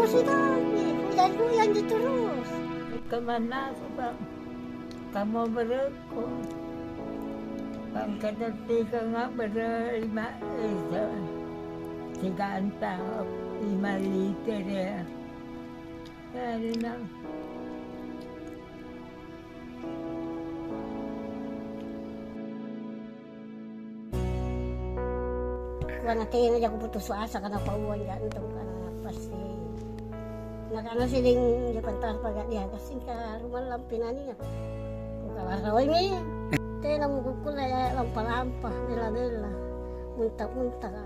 sila. Huyan di terus. Kemana sebab kamu bereko. Bang kadati ka nga berlima isa. 5 liter ya. Dari na. Karena kaya na ko putus asa kana pauwan yan ito kana pasti. Nakano siling japantar pagad diha kasi ka ruman lang pinaniya. Kung kawaraway ni. Kaya na mo kukulay lang palampa nila. Munta-munta ka.